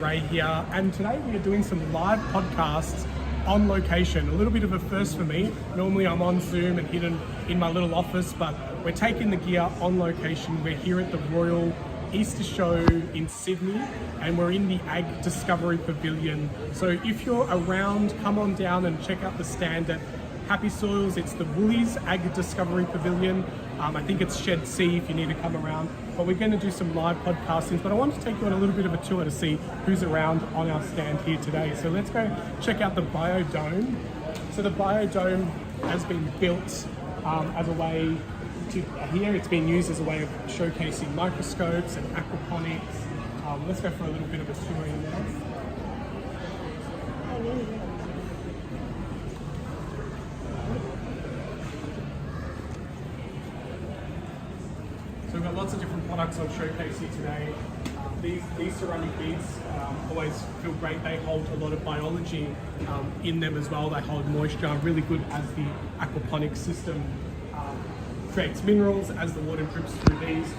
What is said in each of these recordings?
Ray here, and today we are doing some live podcasts on location. A little bit of a first for me. Normally I'm on Zoom and hidden in my little office, but we're taking the gear on location. We're here at the Royal Easter Show in Sydney, and we're in the Ag Discovery Pavilion. So if you're around, come on down and check out the stand at Happy Soils. It's the Woolies Ag Discovery Pavilion. I think it's Shed C if you need to come around. But we're going to do some live podcastings. But I want to take you on a little bit of a tour to see who's around on our stand here today. So let's go check out the Biodome. So the Biodome has been built as a way to, here it's been used as a way of showcasing microscopes and aquaponics. Let's go for a little bit of a tour in there. So we've got lots of different products on showcase here today. These ceramic beads always feel great. They hold a lot of biology in them as well. They hold moisture, really good as the aquaponics system creates minerals as the water drips through these.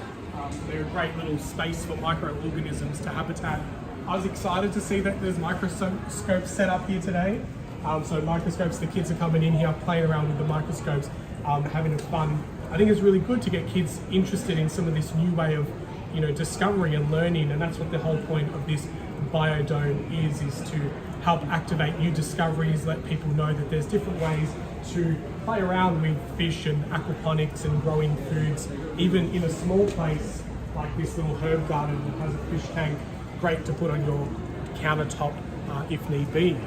They're a great little space for microorganisms to habitat. I was excited to see that there's microscopes set up here today. So microscopes, the kids are coming in here, playing around with the microscopes, having fun. I think it's really good to get kids interested in some of this new way of, discovery and learning, and that's what the whole point of this Biodome is to help activate new discoveries, let people know that there's different ways to play around with fish and aquaponics and growing foods, even in a small place like this little herb garden that has a fish tank, great to put on your countertop if need be.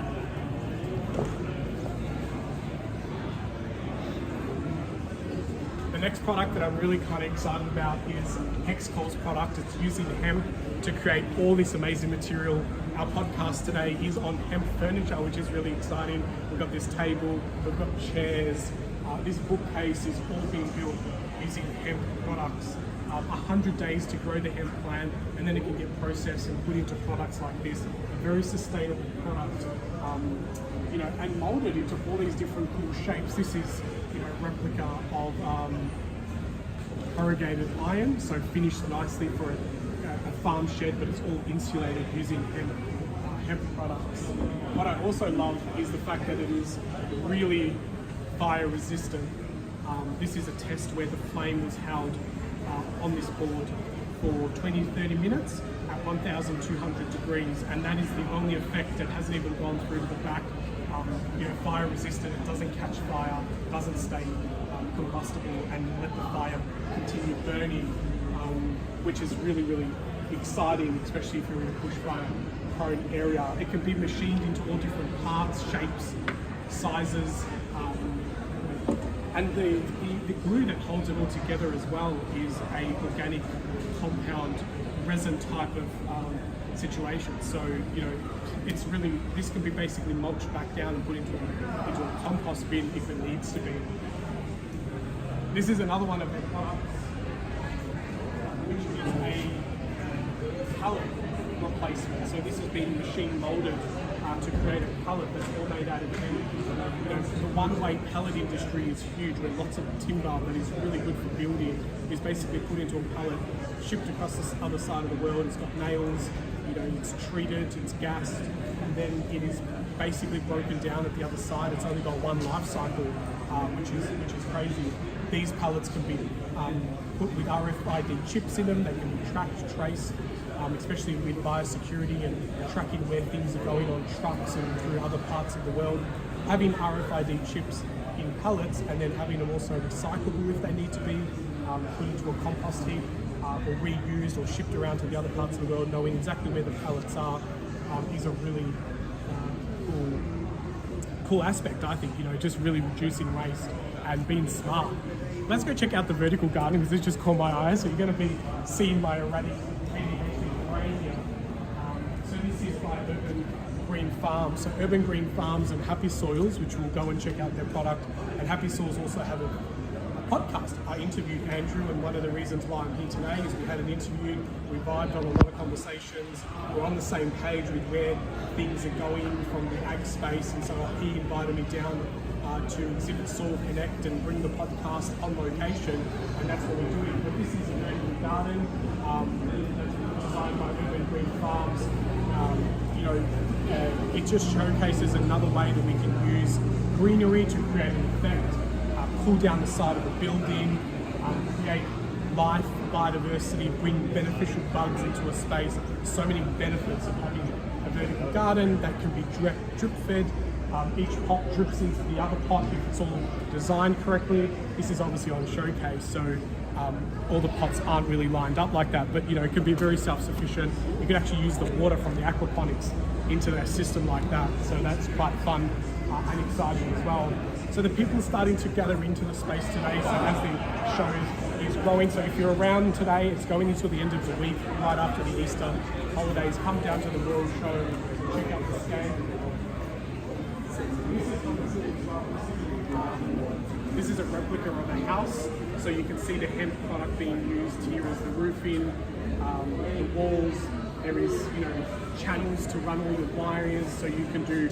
The next product that I'm really kind of excited about is Hexcore's product. It's using hemp to create all this amazing material. Our podcast today is on hemp furniture, which is really exciting. We've got this table, we've got chairs, this bookcase is all being built using hemp products. 100 days to grow the hemp plant, and then it can get processed and put into products like this. A very sustainable product, and molded into all these different cool shapes. This is, a replica of corrugated iron, so finished nicely for a farm shed, but it's all insulated using hemp products. What I also love is the fact that it is really fire resistant. This is a test where the flame was held on this board for 20-30 minutes at 1,200 degrees, and that is the only effect. It hasn't even gone through to the back. Fire resistant, it doesn't catch fire, doesn't stay combustible, and let the fire continue burning, which is really, really exciting, especially if you're in a bushfire prone area. It can be machined into all different parts, shapes, sizes, and the glue that holds it all together as well is a organic compound resin type of situation. So, it's really, this can be basically mulched back down and put into a compost bin if it needs to be. This is another one of their products, which is a pallet replacement. So this has been machine molded to create a pallet that's all made out of hemp. The one-way pallet industry is huge, where lots of timber that is really good for building is basically put into a pallet, shipped across the other side of the world. It's got nails, it's treated, it's gassed, and then it is basically broken down at the other side. It's only got one life cycle, which is crazy. These pallets can be put with RFID chips in them. They can be tracked, traced, especially with biosecurity and tracking where things are going on trucks and through other parts of the world. Having RFID chips in pallets and then having them also recyclable if they need to be, put into a compost heap, or reused or shipped around to the other parts of the world, knowing exactly where the pallets are, is a really cool aspect, I think, just really reducing waste and being smart. Let's go check out the vertical garden, because it's just caught my eye, so you're going to be seeing my erratic terrain here. So this is by Urban Green Farms. So Urban Green Farms and Happy Soils, which we'll go and check out their product. And Happy Soils also have a podcast. I interviewed Andrew, and one of the reasons why I'm here today is we had an interview, we vibed on a lot of conversations, we're on the same page with where things are going from the ag space, and so he invited me down to exhibit Soil Connect and bring the podcast on location, and that's what we're doing. But this is a vertical garden designed by Urban Green Farms. It just showcases another way that we can use greenery to create an effect, cool down the side of a building, create life, biodiversity, bring beneficial bugs into a space. So many benefits of having a vertical garden that can be drip fed. Each pot drips into the other pot if it's all designed correctly. This is obviously on showcase, so all the pots aren't really lined up like that, but it can be very self-sufficient. You can actually use the water from the aquaponics into their system like that, so that's quite fun and exciting as well. So the people are starting to gather into the space today, so as the show is growing, so if you're around today, it's going until the end of the week, right after the Easter holidays. Come down to the World Show and check out the stand. This is a replica of a house, so you can see the hemp product being used here as the roofing, the walls. There is, channels to run all your wiring, so you can do,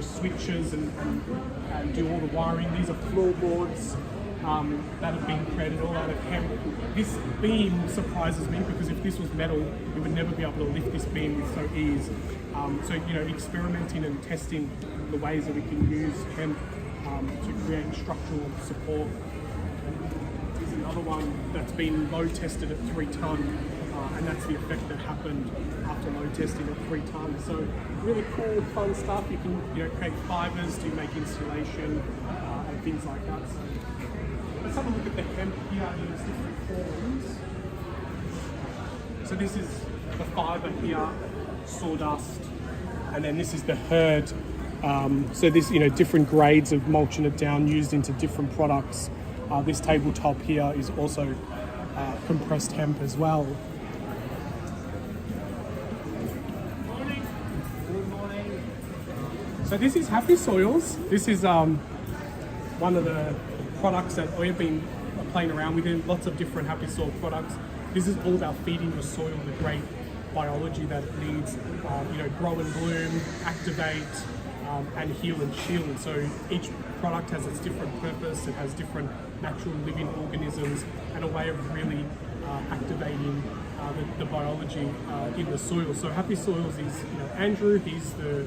switches and do all the wiring. These are floorboards that have been created all out of hemp. This beam surprises me because if this was metal, you would never be able to lift this beam with so ease. So experimenting and testing the ways that we can use hemp to create structural support. Here's another one that's been load tested at 3 ton, and that's the effect that happened after load testing at 3 tons. So really cool, fun stuff. You can create fibers to make insulation and things like that. So let's have a look at the hemp here in its different forms. So this is the fiber here, sawdust, and then this is the hurd. So this, different grades of mulching it down, used into different products. This tabletop here is also compressed hemp as well. Good morning. So this is Happy Soils. This is one of the products that we've been playing around with. Lots of different Happy Soil products. This is all about feeding the soil the great biology that it needs. Grow and bloom, activate, and heal and shield. So each product has its different purpose. It has different natural living organisms and a way of really activating the biology in the soil. So Happy Soils is Andrew. He's the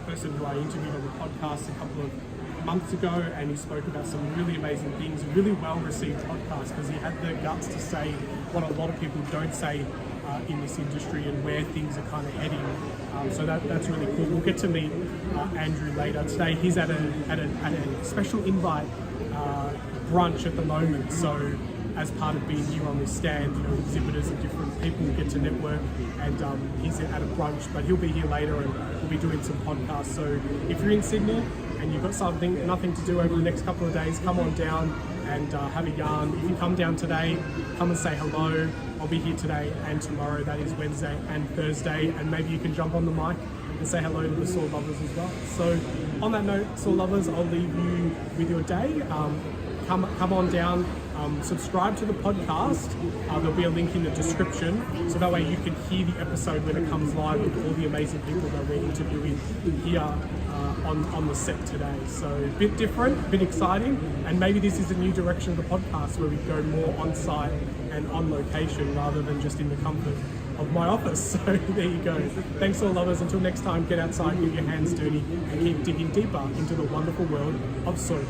person who I interviewed on the podcast a couple of months ago, and he spoke about some really amazing things. Really well received podcast because he had the guts to say what a lot of people don't say in this industry and where things are kind of heading. So that's really cool. We'll get to meet Andrew later today. He's at a special invite brunch at the moment. So as part of being here on this stand, exhibitors and different people get to network, and he's at a brunch, but he'll be here later and we'll be doing some podcasts. So if you're in Sydney and you've got nothing to do over the next couple of days, come on down and have a yarn. If you come down today, come and say hello. I'll be here today and tomorrow, that is Wednesday and Thursday, and maybe you can jump on the mic and say hello to the saw lovers as well. So on that note, saw lovers, I'll leave you with your day. Come on down, subscribe to the podcast. There'll be a link in the description, so that way you can hear the episode when it comes live with all the amazing people that we're interviewing here on the set today. So a bit different, a bit exciting, and maybe this is a new direction of the podcast where we go more on site and on location rather than just in the comfort of my office. So there you go. Thanks all lovers. Until next time, get outside, get your hands dirty, and keep digging deeper into the wonderful world of soil.